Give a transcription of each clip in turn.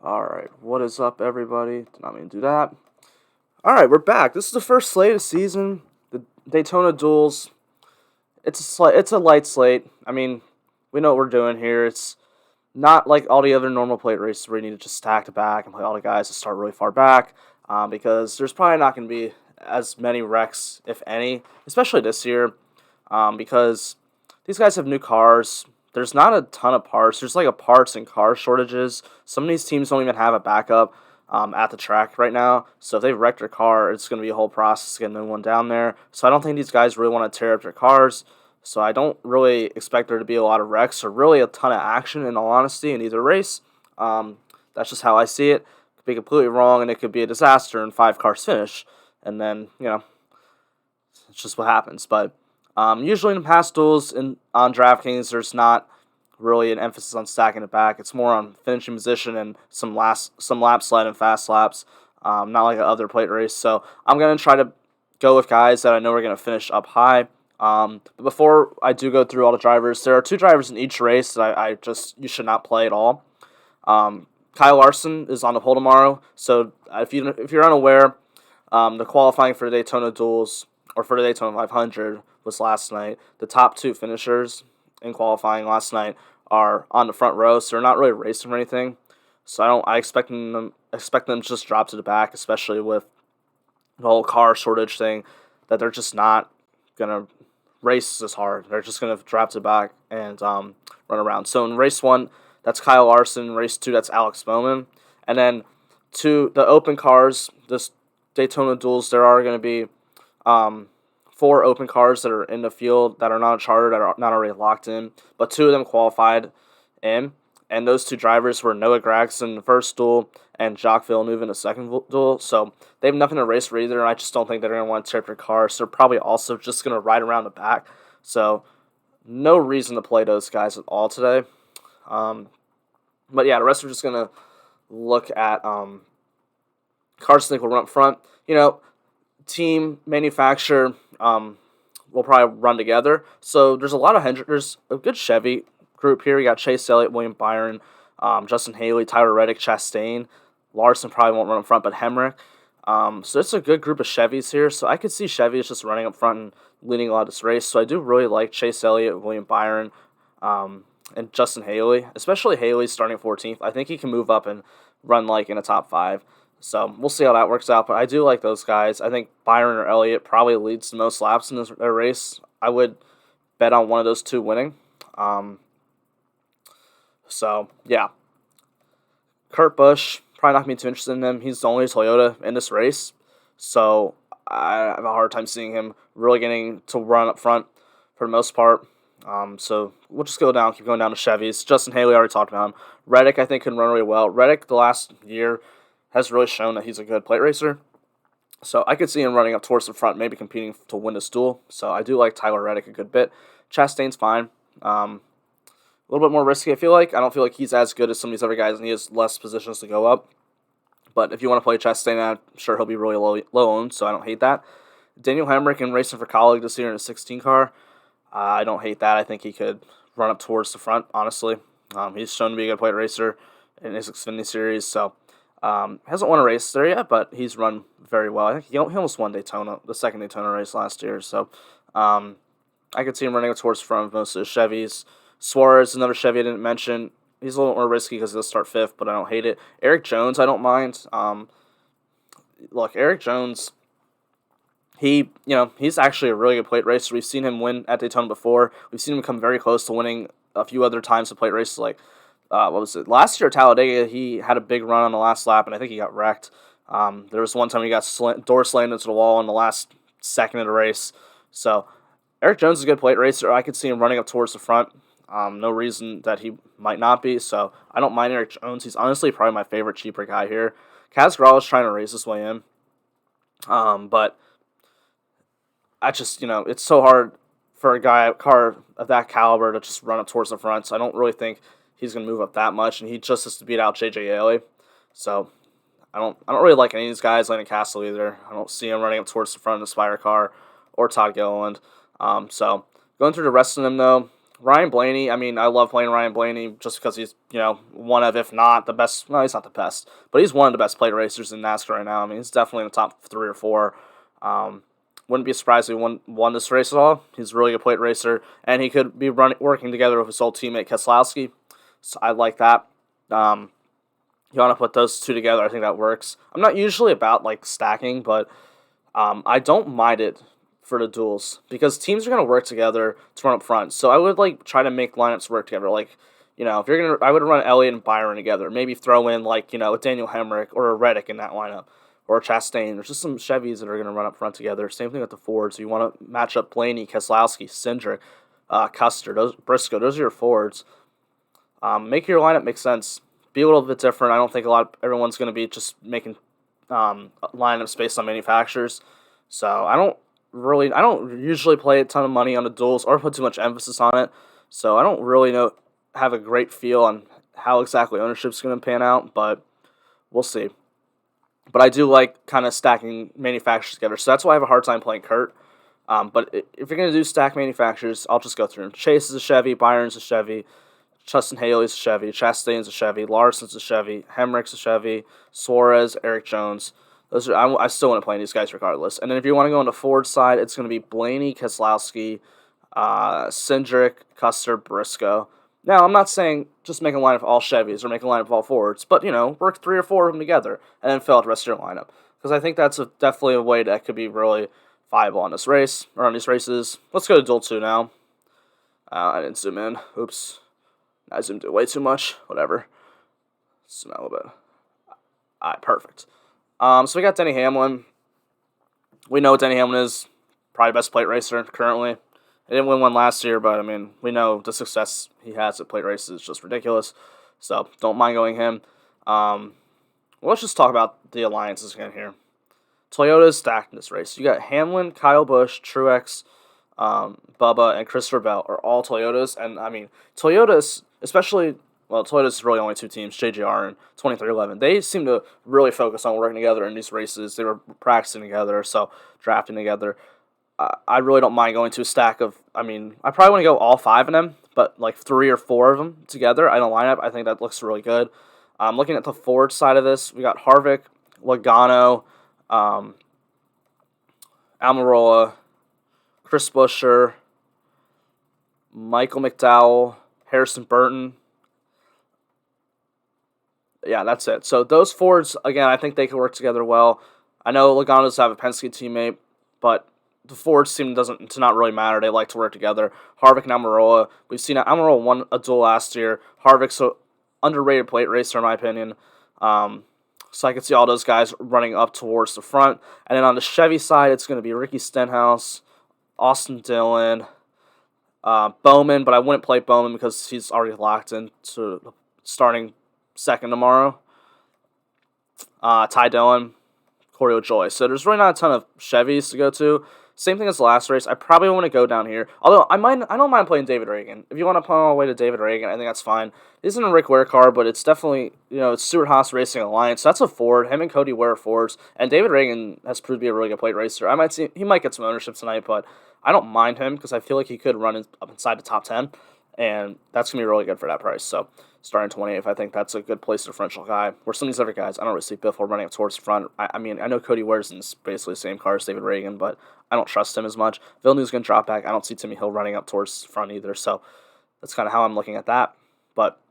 Alright, what is up, everybody? Did not mean to do that. Alright, we're back. This is the first slate of the season. The Daytona Duels. It's a light slate. I mean, we know what we're doing here. It's not like all the other normal plate races where you need to just stack to back and play all the guys that start really far back, because there's probably not going to be as many wrecks, if any, especially this year, because these guys have new cars. There's not a ton of parts. There's like a parts and car shortages. Some of these teams don't even have a backup at the track right now. So if they wreck their car, it's going to be a whole process getting one down there. So I don't think these guys really want to tear up their cars. So I don't really expect there to be a lot of wrecks or really a ton of action, in all honesty, in either race. That's just how I see it. It could be completely wrong, and it could be a disaster and 5 cars finish. And then, it's just what happens. But usually in past duels on DraftKings, there's not really an emphasis on stacking it back. It's more on finishing position and some lap sled and fast laps, not like a other plate race. So I'm going to try to go with guys that I know are going to finish up high. But before I do go through all the drivers, there are 2 drivers in each race that you should not play at all. Kyle Larson is on the pole tomorrow, so if you're unaware, the qualifying for the Daytona Duels or for the Daytona 500 was last night. The top 2 finishers in qualifying last night are on the front row, so they're not really racing or anything. So I expect them to just drop to the back, especially with the whole car shortage thing, that they're just not gonna race as hard. They're just gonna drop to the back and run around. So in race 1, that's Kyle Larson. Race 2, that's Alex Bowman. And then the open cars, this Daytona Duels, there are going to be 4 open cars that are in the field that are not chartered, that are not already locked in, but 2 of them qualified in. And those 2 drivers were Noah Gragson in the first duel and Jacques Villeneuve in the second duel. So they have nothing to race for either, and I just don't think they're going to want to tear up their car. So they're probably also just going to ride around the back. So no reason to play those guys at all today. But yeah, the rest are just going to look at cars I think will run up front. Team, manufacturer will probably run together. So there's a lot of there's a good Chevy group here. You got Chase Elliott, William Byron, Justin Haley, Tyler Reddick, Chastain. Larson probably won't run up front, but Hamrick. So it's a good group of Chevys here. So I could see Chevys just running up front and leading a lot of this race. So I do really like Chase Elliott, William Byron, and Justin Haley, especially Haley starting 14th. I think he can move up and run like in a top 5. So we'll see how that works out. But I do like those guys. I think Byron or Elliott probably leads the most laps in their race. I would bet on one of those 2 winning. So yeah, Kurt Busch, probably not going to be too interested in him. He's the only Toyota in this race. So I have a hard time seeing him really getting to run up front for the most part. So we'll just keep going down to Chevys. Justin Haley, already talked about him. Reddick, I think, can run really well. Reddick, the last year, has really shown that he's a good plate racer. So I could see him running up towards the front, maybe competing to win this duel. So I do like Tyler Reddick a good bit. Chastain's fine. A little bit more risky, I feel like. I don't feel like he's as good as some of these other guys, and he has less positions to go up. But if you want to play Chastain, I'm sure he'll be really low owned, so I don't hate that. Daniel Hamrick in racing for Colleague this year in a 16 car. I don't hate that. I think he could run up towards the front, honestly. He's shown to be a good plate racer in his Xfinity Series, so hasn't won a race there yet, but he's run very well. I think he almost won Daytona, the second Daytona race last year, so I could see him running up towards the front of most of the Chevys. Suarez, another Chevy I didn't mention. He's a little more risky because he'll start 5th, but I don't hate it. Eric Jones, I don't mind. Look, Eric Jones, he's actually a really good plate racer. We've seen him win at Daytona before. We've seen him come very close to winning a few other times in plate races. Like, what was it? Last year at Talladega, he had a big run on the last lap, and I think he got wrecked. There was one time he got door slammed into the wall in the last second of the race. So Eric Jones is a good plate racer. I could see him running up towards the front. No reason that he might not be. So I don't mind Eric Jones. He's honestly probably my favorite cheaper guy here. Kaz Grala is trying to race his way in. But I just, it's so hard for a car of that caliber to just run up towards the front. So I don't really think he's going to move up that much, and he just has to beat out J.J. Yeley. So I don't really like any of these guys, Landon Castle either. I don't see him running up towards the front of the Spire car or Todd Gilliland. So going through the rest of them, though, Ryan Blaney, I mean, I love playing Ryan Blaney just because he's, one of, if not the best. No, he's not the best, but he's one of the best plate racers in NASCAR right now. I mean, he's definitely in the top 3 or 4. Um, wouldn't be surprised if he won this race at all. He's a really good plate racer, and he could be working together with his old teammate Keselowski. So I like that. You want to put those two together, I think that works. I'm not usually about like stacking, but I don't mind it for the duels because teams are gonna work together to run up front. So I would like try to make lineups work together. Like, if you're I would run Elliott and Byron together. Maybe throw in like a Daniel Hamrick or a Reddick in that lineup, or a Chastain. There's just some Chevys that are gonna run up front together. Same thing with the Fords. You want to match up Blaney, Keselowski, Cindric, Custer, Briscoe. Those are your Fords. Make your lineup make sense. Be a little bit different. I don't think everyone's going to be just making lineups based on manufacturers. So I don't usually play a ton of money on the duels or put too much emphasis on it. So I don't really have a great feel on how exactly ownership's going to pan out, but we'll see. But I do like kind of stacking manufacturers together. So that's why I have a hard time playing Kurt. But if you're going to do stack manufacturers, I'll just go through them. Chase is a Chevy, Byron's a Chevy, Justin Haley's a Chevy, Chastain's a Chevy, Larson's a Chevy, Hamrick's a Chevy, Suarez, Eric Jones. Those are I still want to play these guys regardless. And then if you want to go on the Ford side, it's going to be Blaney, Keselowski, Cindric, Custer, Briscoe. Now, I'm not saying just make a lineup of all Chevys or make a lineup of all Fords, but, work 3 or 4 of them together and then fill out the rest of your lineup. Because I think that's definitely a way that could be really viable on this race, or on these races. Let's go to Duel 2 now. I didn't zoom in. Oops. I zoomed in way too much. Whatever. Zoom out a little bit. Alright, perfect. So we got Denny Hamlin. We know what Denny Hamlin is. Probably best plate racer currently. He didn't win one last year, but, we know the success he has at plate races is just ridiculous. So, don't mind going him. Let's just talk about the alliances again here. Toyota is stacked in this race. You got Hamlin, Kyle Busch, Truex, Bubba, and Christopher Bell are all Toyotas. And, Toyotas, especially, Toyota's really only 2 teams, JGR and 2311. They seem to really focus on working together in these races. They were practicing together, so drafting together. I really don't mind going to a stack of, I probably want to go all 5 of them, but like 3 or 4 of them together in a lineup. I think that looks really good. Looking at the Ford side of this, we got Harvick, Logano, Almirola, Chris Buescher, Michael McDowell, Harrison Burton. Yeah, that's it. So those Fords, again, I think they could work together well. I know Logano does have a Penske teammate, but the Fords team to not really matter. They like to work together. Harvick and Almirola. We've seen Almirola won a duel last year. Harvick's an underrated plate racer, in my opinion. So I can see all those guys running up towards the front. And then on the Chevy side, it's going to be Ricky Stenhouse, Austin Dillon, Bowman, but I wouldn't play Bowman because he's already locked into starting second tomorrow. Ty Dillon, Corey LaJoie. So there's really not a ton of Chevys to go to. Same thing as the last race. I probably want to go down here. Although I don't mind playing David Reagan. If you want to play all the way to David Reagan, I think that's fine. This isn't a Rick Ware car, but it's definitely, it's Stuart Haas Racing Alliance. So that's a Ford. Him and Cody Ware are Fords. And David Reagan has proved to be a really good plate racer. He might get some ownership tonight, but I don't mind him because I feel like he could run up inside the top 10. And that's going to be really good for that price. So starting 28th, I think that's a good place differential guy. Where some of these other guys, I don't really see Biffle running up towards the front. I know Cody Ware's in basically the same car as David Reagan, but I don't trust him as much. Villeneuve's going to drop back. I don't see Timmy Hill running up towards the front either. So that's kind of how I'm looking at that. But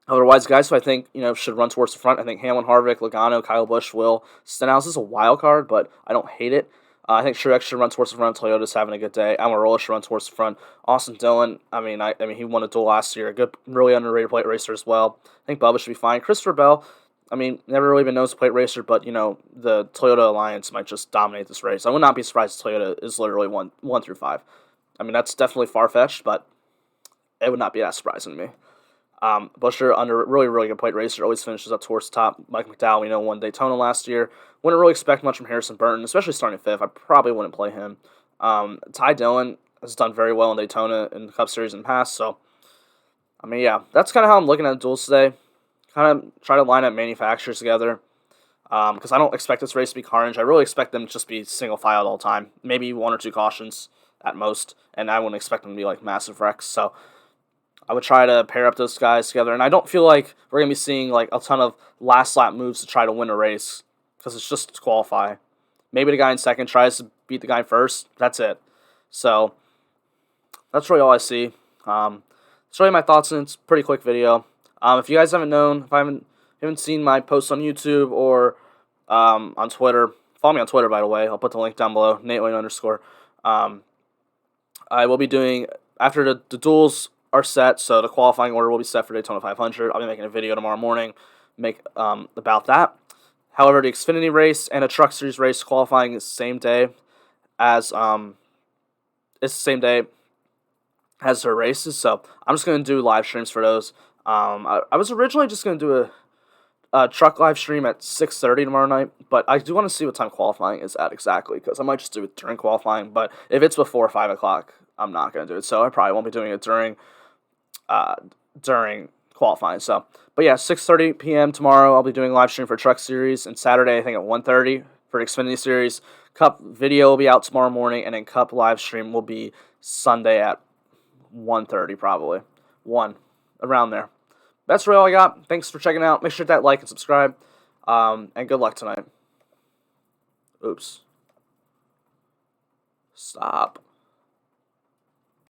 otherwise, guys who I think should run towards the front, I think Hamlin, Harvick, Logano, Kyle Busch, Will. Stenhouse is a wild card, but I don't hate it. I think Truex should run towards the front. Toyota's having a good day. Almirola should run towards the front. Austin Dillon, he won a duel last year. A good, really underrated plate racer as well. I think Bubba should be fine. Christopher Bell, never really been known as a plate racer, but, the Toyota Alliance might just dominate this race. I would not be surprised if Toyota is literally 1 through 5. That's definitely far-fetched, but it would not be that surprising to me. Buescher, really, really good plate racer, always finishes up towards the top. Mike McDowell, won Daytona last year. Wouldn't really expect much from Harrison Burton, especially starting 5th. I probably wouldn't play him. Ty Dillon has done very well in Daytona in the Cup Series in the past, so, that's kind of how I'm looking at the duels today. Kind of try to line up manufacturers together, because I don't expect this race to be carnage. I really expect them to just be single file all the time. Maybe 1 or 2 cautions, at most, and I wouldn't expect them to be like massive wrecks. So I would try to pair up those guys together, and I don't feel like we're gonna be seeing like a ton of last lap moves to try to win a race because it's just to qualify. Maybe the guy in second tries to beat the guy in first. That's it. So that's really all I see. That's really my thoughts, and it's a pretty quick video. If you guys haven't known, if I haven't seen my posts on YouTube or on Twitter, follow me on Twitter, by the way. I'll put the link down below, _. I will be doing, after the duels are set, so the qualifying order will be set for Daytona 500. I'll be making a video tomorrow morning about that. However, the Xfinity race and a Truck Series race qualifying is the same day as their races, so I'm just going to do live streams for those. I was originally just going to do a truck live stream at 6:30 tomorrow night, but I do want to see what time qualifying is at exactly, because I might just do it during qualifying, but if it's before 5 o'clock, I'm not going to do it, so I probably won't be doing it during qualifying. So, but yeah, 6:30 p.m. tomorrow, I'll be doing a live stream for Truck Series, and Saturday, I think at 1:30 for Xfinity Series. Cup video will be out tomorrow morning, and then Cup live stream will be Sunday at 1:30 probably. 1, around there. That's really all I got. Thanks for checking out. Make sure to hit that like and subscribe, and good luck tonight. Oops. Stop.